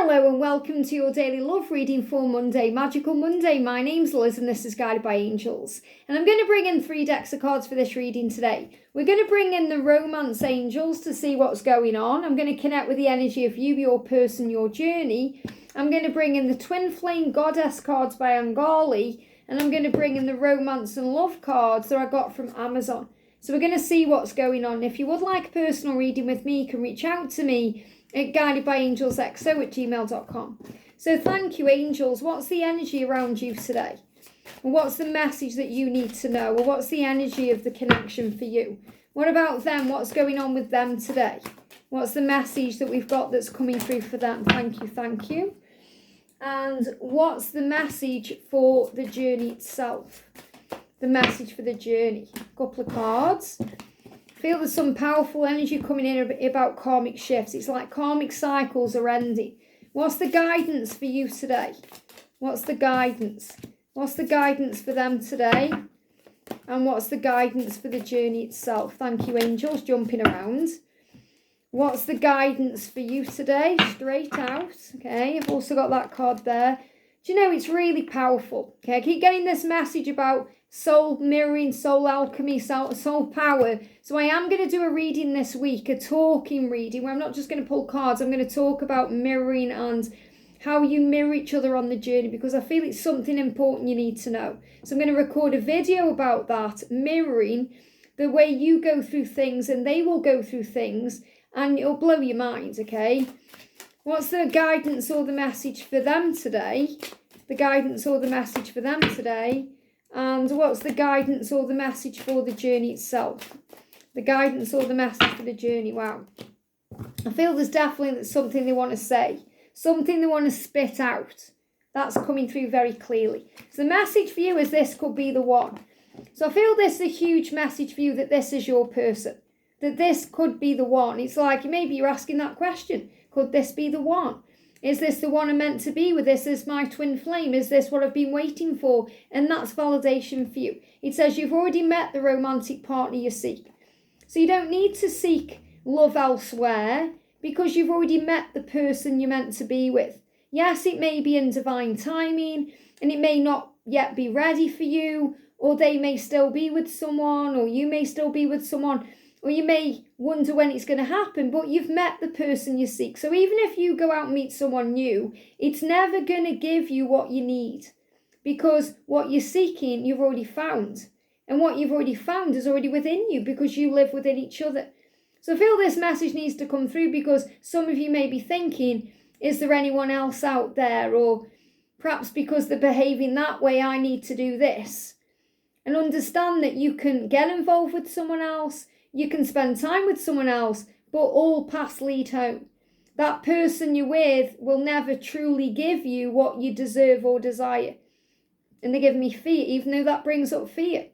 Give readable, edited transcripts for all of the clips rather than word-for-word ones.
Hello and welcome to your daily love reading for Monday, Magical Monday. My name's Liz and this is Guided by Angels. And I'm going to bring in 3 decks of cards for this reading today. We're going to bring in the Romance Angels to see what's going on. I'm going to connect with the energy of you, your person, your journey. I'm going to bring in the Twin Flame Goddess cards by Angali. And I'm going to bring in the Romance and Love cards that I got from Amazon. So we're going to see what's going on. If you would like a personal reading with me, you can reach out to me at guidedbyangelsxo@gmail.com. So thank you, angels. What's the energy around you today? Or what's the message that you need to know? Or what's the energy of the connection for you? What about them? What's going on with them today? What's the message that we've got that's coming through for them? Thank you, thank you. And what's the message for the journey itself? The message for the journey. A couple of cards. I feel there's some powerful energy coming in about karmic shifts. It's like karmic cycles are ending. What's the guidance for you today? What's the guidance? What's the guidance for them today? And what's the guidance for the journey itself? Thank you, angels, jumping around. What's the guidance for you today? Straight out. Okay, I've also got that card there. Do you know, it's really powerful. Okay, I keep getting this message about soul mirroring, soul alchemy, soul power. So I am going to do a reading this week, a talking reading, where I'm not just going to pull cards. I'm going to talk about mirroring and how you mirror each other on the journey, because I feel it's something important you need to know. So I'm going to record a video about that, mirroring, the way you go through things and they will go through things, and it'll blow your mind, okay? What's the guidance or the message for them today? The guidance or the message for them today. And what's the guidance or the message for the journey itself? The guidance or the message for the journey. Wow. I feel there's definitely something they want to say. Something they want to spit out. That's coming through very clearly. So the message for you is this could be the one. So I feel this is a huge message for you, that this is your person. That this could be the one. It's like maybe you're asking that question. Could this be the one? Is this the one I'm meant to be with? Is this my twin flame? Is this what I've been waiting for? And that's validation for you. It says you've already met the romantic partner you seek. So you don't need to seek love elsewhere, because you've already met the person you're meant to be with. Yes, it may be in divine timing, and it may not yet be ready for you, or they may still be with someone, or you may still be with someone, or you may wonder when it's going to happen, but you've met the person you seek. So even if you go out and meet someone new, it's never going to give you what you need, because what you're seeking, you've already found. And what you've already found is already within you, because you live within each other. So I feel this message needs to come through, because some of you may be thinking, is there anyone else out there? Or perhaps because they're behaving that way, I need to do this. And understand that you can get involved with someone else. You can spend time with someone else, but all paths lead home. That person you're with will never truly give you what you deserve or desire. And they give me fear, even though that brings up fear.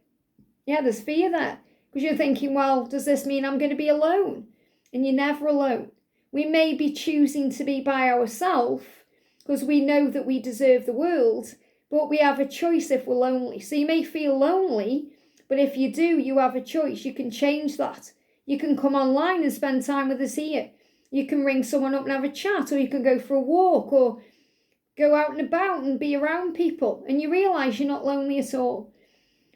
Yeah, there's fear there. Because you're thinking, well, does this mean I'm going to be alone? And you're never alone. We may be choosing to be by ourselves because we know that we deserve the world, but we have a choice if we're lonely. So you may feel lonely, but if you do, you have a choice. You can change that. You can come online and spend time with us here. You can ring someone up and have a chat, or you can go for a walk, or go out and about and be around people. And you realise you're not lonely at all.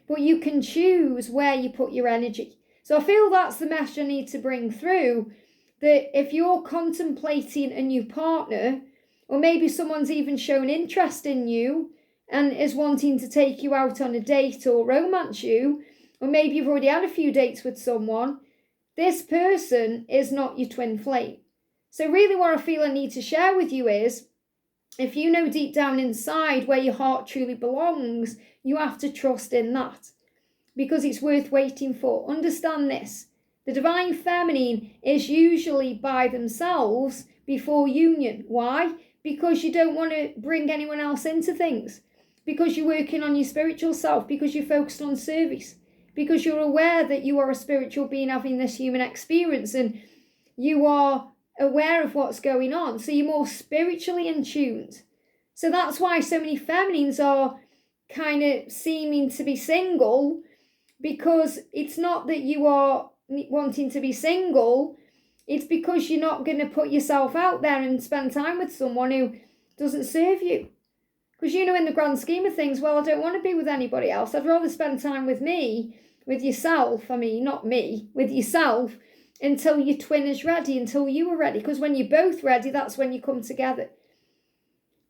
But you can choose where you put your energy. So I feel that's the message I need to bring through, that if you're contemplating a new partner, or maybe someone's even shown interest in you and is wanting to take you out on a date or romance you, or maybe you've already had a few dates with someone, this person is not your twin flame. So really what I feel I need to share with you is, if you know deep down inside where your heart truly belongs, you have to trust in that, because it's worth waiting for. Understand this. The divine feminine is usually by themselves before union. Why? Because you don't want to bring anyone else into things. Because you're working on your spiritual self, because you're focused on service, because you're aware that you are a spiritual being having this human experience, and you are aware of what's going on. So you're more spiritually in tuned. So that's why so many feminines are kind of seeming to be single, because it's not that you are wanting to be single, It's because you're not going to put yourself out there and spend time with someone who doesn't serve you. Because in the grand scheme of things, well, I don't want to be with anybody else. I'd rather spend time with me, with yourself. Not me, with yourself, until your twin is ready, until you are ready. Because when you're both ready, that's when you come together.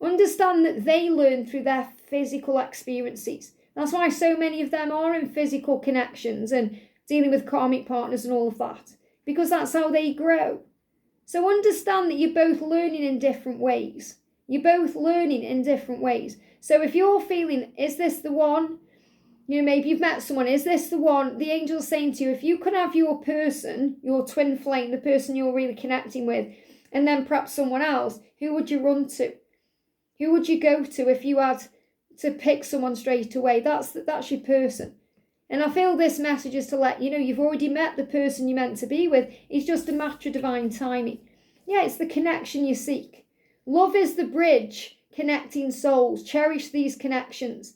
Understand that they learn through their physical experiences. That's why so many of them are in physical connections and dealing with karmic partners and all of that. Because that's how they grow. So understand that you're both learning in different ways. You're both learning in different ways. So if you're feeling, is this the one? Maybe you've met someone, is this the one? The angel's saying to you, if you could have your person, your twin flame, the person you're really connecting with, and then perhaps someone else, who would you run to? Who would you go to if you had to pick someone straight away? That's your person. And I feel this message is to let you know you've already met the person you're meant to be with. It's just a matter of divine timing. Yeah, it's the connection you seek. Love is the bridge connecting souls. Cherish these connections.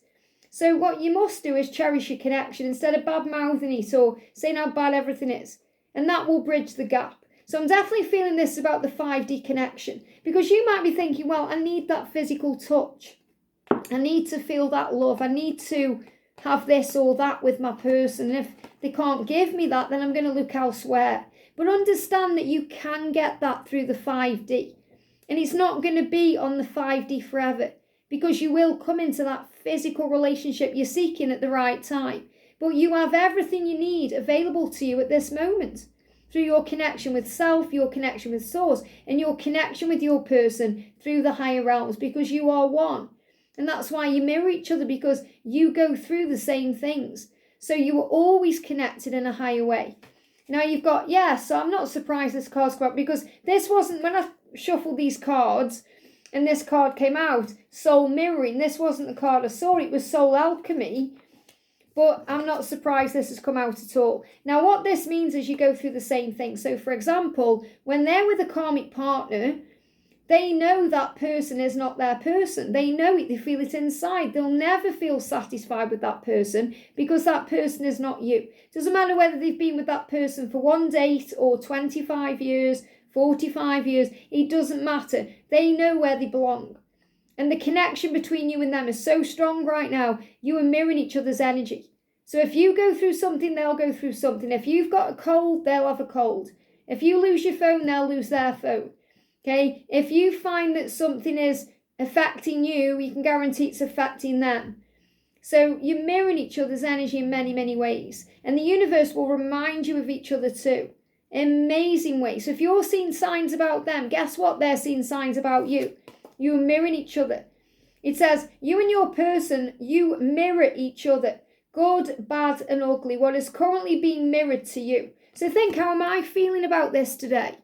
So what you must do is cherish your connection instead of bad-mouthing it or saying how bad everything is. And that will bridge the gap. So I'm definitely feeling this about the 5D connection. Because you might be thinking, well, I need that physical touch. I need to feel that love. I need to have this or that with my person. And if they can't give me that, then I'm going to look elsewhere. But understand that you can get that through the 5D. And it's not going to be on the 5D forever. Because you will come into that physical relationship you're seeking at the right time. But you have everything you need available to you at this moment. Through your connection with self, your connection with source, and your connection with your person through the higher realms. Because you are one. And that's why you mirror each other, because you go through the same things. So you are always connected in a higher way. Now you've got, so I'm not surprised this card's come up, because this wasn't, when I shuffled these cards and this card came out, soul mirroring, this wasn't the card I saw, it was soul alchemy. But I'm not surprised this has come out at all. Now what this means is you go through the same thing. So for example, when they're with a karmic partner, they know that person is not their person. They know it, they feel it inside. They'll never feel satisfied with that person because that person is not you. Doesn't matter whether they've been with that person for one date or 25 years, 45 years, it doesn't matter. They know where they belong. And the connection between you and them is so strong right now, you are mirroring each other's energy. So if you go through something, they'll go through something. If you've got a cold, they'll have a cold. If you lose your phone, they'll lose their phone. Okay, if you find that something is affecting you, you can guarantee it's affecting them. So you're mirroring each other's energy in many, many ways. And the universe will remind you of each other too. Amazing ways. So if you're seeing signs about them, guess what? They're seeing signs about you. You're mirroring each other. It says, you and your person, you mirror each other. Good, bad, and ugly. What is currently being mirrored to you. So think, how am I feeling about this today?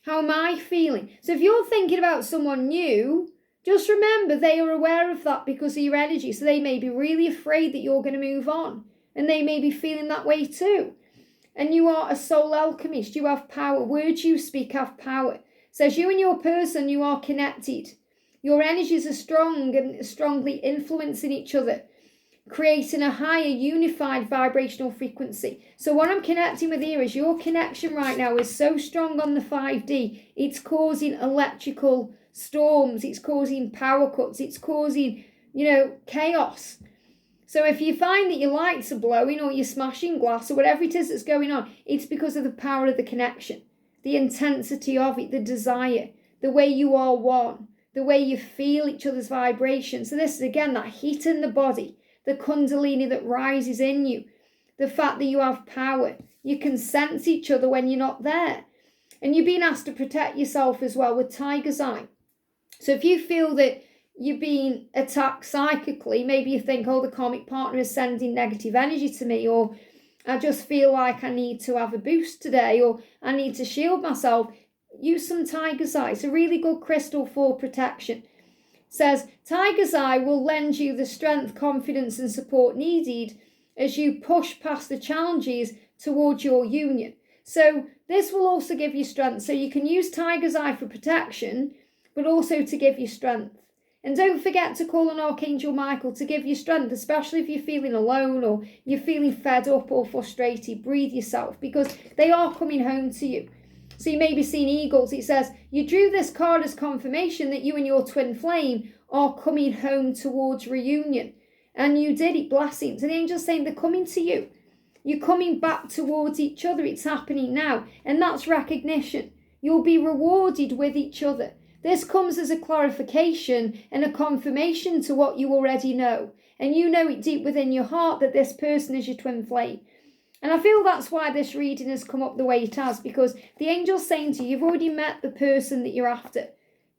How am I feeling? So if you're thinking about someone new, just remember they are aware of that because of your energy. So they may be really afraid that you're going to move on. And they may be feeling that way too. And you are a soul alchemist. You have power. Words you speak have power. It says you and your person, you are connected. Your energies are strong and strongly influencing each other, creating a higher unified vibrational frequency. So what I'm connecting with here is your connection right now is so strong on the 5D, it's causing electrical storms, it's causing power cuts, it's causing, chaos. So if you find that your lights are blowing or you're smashing glass or whatever it is that's going on, it's because of the power of the connection, the intensity of it, the desire, the way you are one, the way you feel each other's vibration. So this is again that heat in the body, the kundalini that rises in you, the fact that you have power. You can sense each other when you're not there. And you're being asked to protect yourself as well with tiger's eye. So if you feel that you're being attacked psychically, maybe you think, oh, the karmic partner is sending negative energy to me, or I just feel like I need to have a boost today, or I need to shield myself, use some tiger's eye. It's a really good crystal for protection. It says, tiger's eye will lend you the strength, confidence and support needed as you push past the challenges towards your union. So this will also give you strength. So you can use tiger's eye for protection, but also to give you strength. And don't forget to call on Archangel Michael to give you strength, especially if you're feeling alone or you're feeling fed up or frustrated. Breathe yourself, because they are coming home to you. So you may be seeing eagles. It says, you drew this card as confirmation that you and your twin flame are coming home towards reunion. And you did it, blessings. And the angel's saying they're coming to you. You're coming back towards each other. It's happening now. And that's recognition. You'll be rewarded with each other. This comes as a clarification and a confirmation to what you already know. And you know it deep within your heart that this person is your twin flame. And I feel that's why this reading has come up the way it has, because the angel's saying to you, you've already met the person that you're after.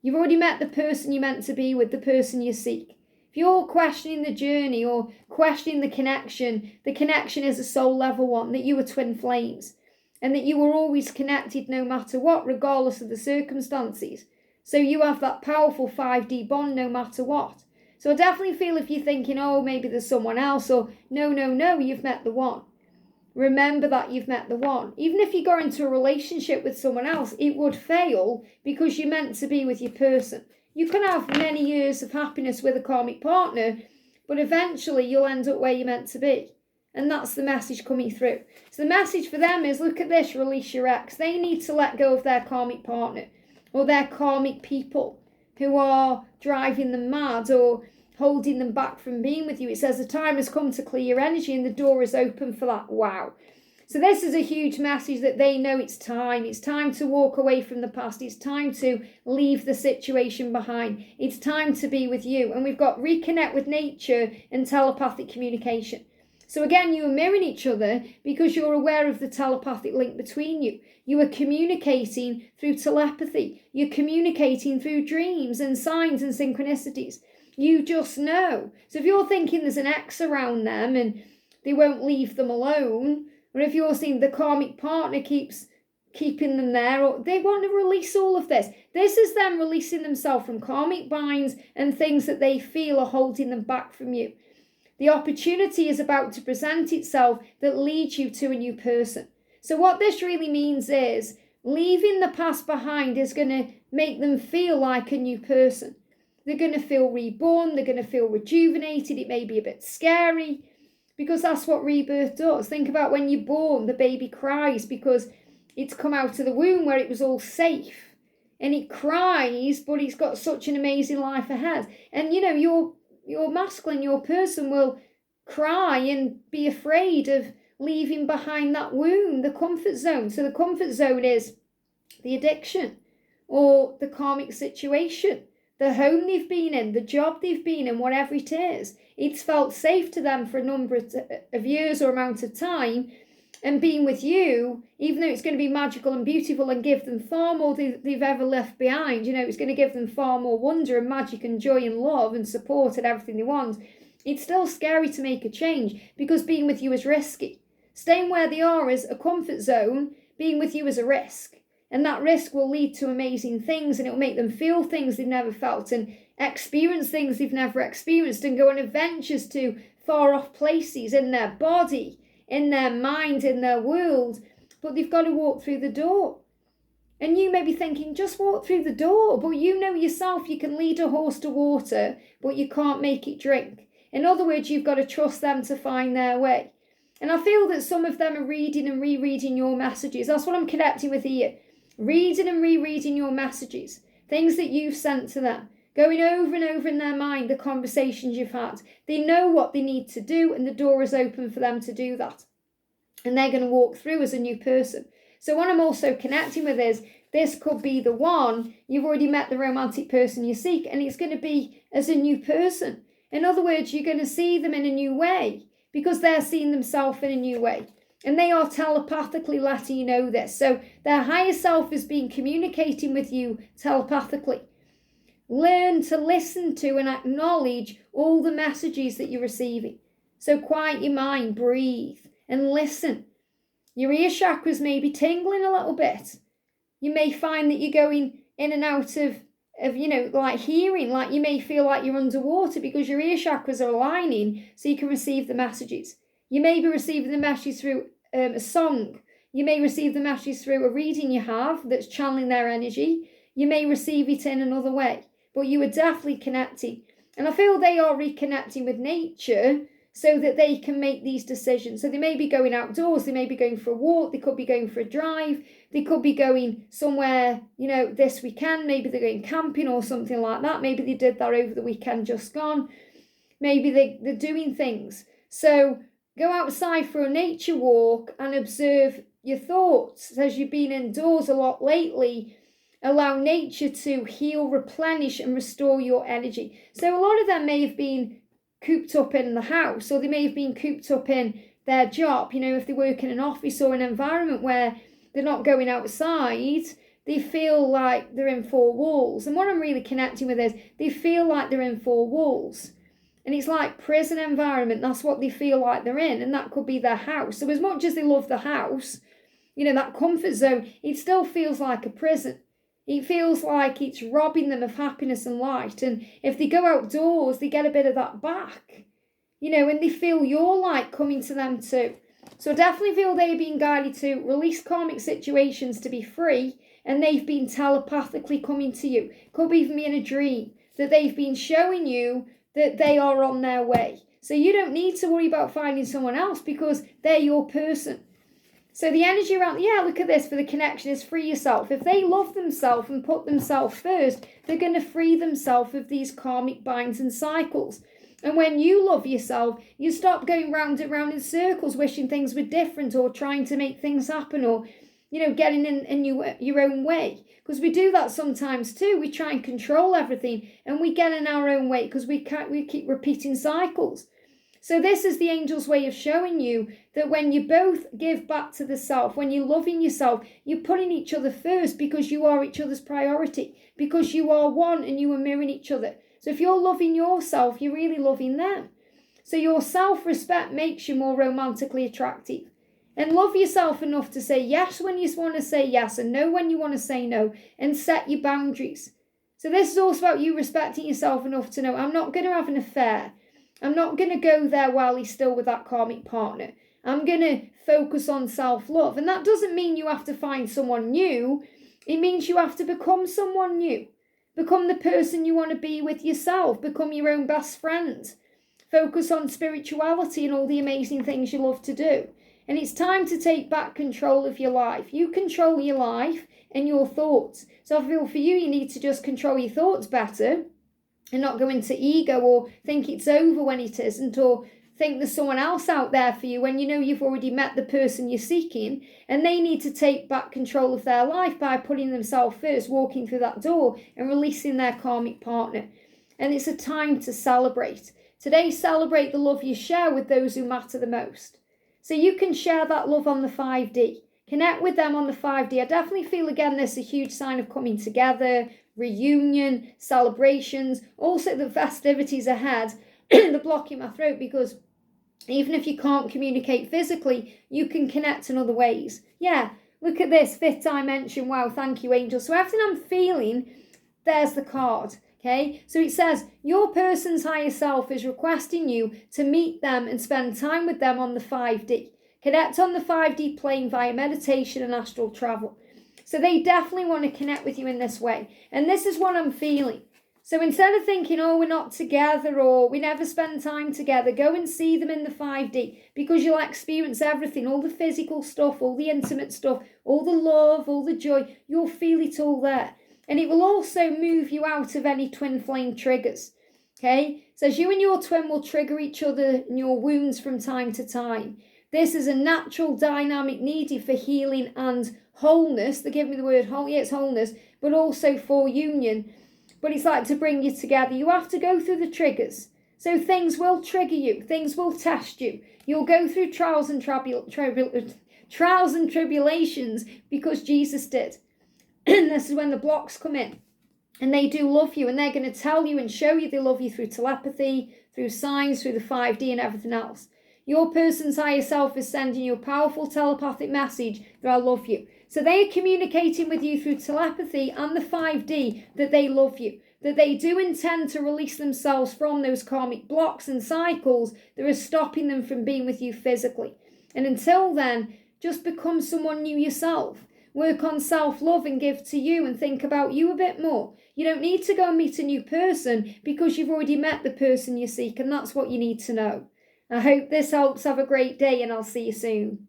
You've already met the person you're meant to be with, the person you seek. If you're questioning the journey or questioning the connection is a soul level one, that you were twin flames and that you were always connected no matter what, regardless of the circumstances. So you have that powerful 5D bond no matter what. So I definitely feel if you're thinking, oh, maybe there's someone else, or no, you've met the one. Remember that you've met the one. Even if you go into a relationship with someone else, it would fail because you're meant to be with your person. You can have many years of happiness with a karmic partner, but eventually you'll end up where you're meant to be. And that's the message coming through. So the message for them is, look at this, release your ex. They need to let go of their karmic partner or their karmic people who are driving them mad or holding them back from being with you. It says the time has come to clear your energy and the door is open for that. Wow. So this is a huge message that they know it's time. It's time to walk away from the past. It's time to leave the situation behind. It's time to be with you. And we've got reconnect with nature and telepathic communication. So again, you are mirroring each other because you're aware of the telepathic link between you. You are communicating through telepathy. You're communicating through dreams and signs and synchronicities. You just know. So if you're thinking there's an ex around them and they won't leave them alone, or if you're seeing the karmic partner keeps keeping them there, or they want to release all of this. This is them releasing themselves from karmic binds and things that they feel are holding them back from you. The opportunity is about to present itself that leads you to a new person. So what this really means is leaving the past behind is going to make them feel like a new person. They're going to feel reborn. They're going to feel rejuvenated. It may be a bit scary because that's what rebirth does. Think about when you're born, the baby cries because it's come out of the womb where it was all safe. And it cries, but it's got such an amazing life ahead. And, you know, your masculine, your person will cry and be afraid of leaving behind that womb, the comfort zone. So the comfort zone is the addiction or the karmic situation, the home they've been in, the job they've been in, whatever it is. It's felt safe to them for a number of years or amount of time. And being with you, even though it's going to be magical and beautiful and give them far more than they've ever left behind, you know, it's going to give them far more wonder and magic and joy and love and support and everything they want. It's still scary to make a change because being with you is risky. Staying where they are is a comfort zone. Being with you is a risk. And that risk will lead to amazing things, and it will make them feel things they've never felt and experience things they've never experienced and go on adventures to far off places in their body, in their mind, in their world. But they've got to walk through the door. And you may be thinking, just walk through the door. But you know yourself, you can lead a horse to water, but you can't make it drink. In other words, you've got to trust them to find their way. And I feel that some of them are reading and rereading your messages. That's what I'm connecting with here. Reading and rereading your messages. Things that you've sent to them. Going over and over in their mind the conversations you've had. They know what they need to do and the door is open for them to do that. And they're going to walk through as a new person. So what I'm also connecting with is this could be the one. You've already met the romantic person you seek and it's going to be as a new person. In other words, you're going to see them in a new way because they're seeing themselves in a new way. And they are telepathically letting you know this. So their higher self is being communicating with you telepathically. Learn to listen to and acknowledge all the messages that you're receiving. So quiet your mind, breathe and listen. Your ear chakras may be tingling a little bit. You may find that you're going in and out of you know, like hearing, like you may feel like you're underwater because your ear chakras are aligning so you can receive the messages. You may be receiving the message through a song. You may receive the message through a reading you have that's channeling their energy. You may receive it in another way, but you are definitely connecting. And I feel they are reconnecting with nature so that they can make these decisions. So they may be going outdoors, they may be going for a walk, they could be going for a drive, they could be going somewhere, this weekend, maybe they're going camping or something like that. Maybe they did that over the weekend just gone. Maybe they're doing things. So go outside for a nature walk and observe your thoughts. As you've been indoors a lot lately, allow nature to heal, replenish and restore your energy. So a lot of them may have been cooped up in the house, or they may have been cooped up in their job. If they work in an office or an environment where they're not going outside, they feel like they're in four walls. And what I'm really connecting with is they feel like they're in four walls. And it's like prison environment. That's what they feel like they're in. And that could be their house. So as much as they love the house, that comfort zone, it still feels like a prison. It feels like it's robbing them of happiness and light. And if they go outdoors, they get a bit of that back, and they feel your light coming to them too. So I definitely feel they're being guided to release karmic situations to be free, and they've been telepathically coming to you. Could even be in a dream that they've been showing you that they are on their way. So you don't need to worry about finding someone else because they're your person. So the energy around, look at this for the connection is free yourself. If they love themselves and put themselves first, they're going to free themselves of these karmic binds and cycles. And when you love yourself, you stop going round and round in circles, wishing things were different or trying to make things happen or, getting in your own way. Because we do that sometimes too. We try and control everything and we get in our own way because we keep repeating cycles. So this is the angel's way of showing you that when you both give back to the self, when you're loving yourself, you're putting each other first because you are each other's priority, because you are one and you are mirroring each other. So if you're loving yourself, you're really loving them. So your self-respect makes you more romantically attractive. And love yourself enough to say yes when you want to say yes and no when you want to say no, and set your boundaries. So this is also about you respecting yourself enough to know, I'm not going to have an affair. I'm not going to go there while he's still with that karmic partner. I'm going to focus on self-love. And that doesn't mean you have to find someone new. It means you have to become someone new. Become the person you want to be with yourself. Become your own best friend. Focus on spirituality and all the amazing things you love to do. And it's time to take back control of your life. You control your life and your thoughts. So I feel for you, you need to just control your thoughts better. And not go into ego or think it's over when it isn't, or think there's someone else out there for you when you know you've already met the person you're seeking, and they need to take back control of their life by putting themselves first, walking through that door and releasing their karmic partner. And it's a time to celebrate. Today, celebrate the love you share with those who matter the most. So you can share that love on the 5D. Connect with them on the 5D. I definitely feel, again, there's a huge sign of coming together, reunion, celebrations, also the festivities ahead. The block in my throat, because even if you can't communicate physically, you can connect in other ways. Look at this, 5th dimension. Wow, thank you, angels. So everything I'm feeling, there's the card. Okay, so it says your person's higher self is requesting you to meet them and spend time with them on the 5D. Connect on the 5D plane via meditation and astral travel. So they definitely want to connect with you in this way. And this is what I'm feeling. So instead of thinking, oh, we're not together or we never spend time together, go and see them in the 5D, because you'll experience everything, all the physical stuff, all the intimate stuff, all the love, all the joy. You'll feel it all there. And it will also move you out of any twin flame triggers. Okay? It says you and your twin will trigger each other in your wounds from time to time. This is a natural dynamic needed for healing and wholeness. They give me the word whole. It's wholeness, but also for union. But it's like to bring you together. You have to go through the triggers. So things will trigger you. Things will test you. You'll go through trials and tribulations because Jesus did. And this is when the blocks come in. And they do love you. And they're going to tell you and show you they love you through telepathy, through signs, through the 5D and everything else. Your person's higher self is sending you a powerful telepathic message that I love you. So they are communicating with you through telepathy and the 5D that they love you, that they do intend to release themselves from those karmic blocks and cycles that are stopping them from being with you physically. And until then, just become someone new yourself. Work on self-love and give to you and think about you a bit more. You don't need to go and meet a new person because you've already met the person you seek, and that's what you need to know. I hope this helps. Have a great day, and I'll see you soon.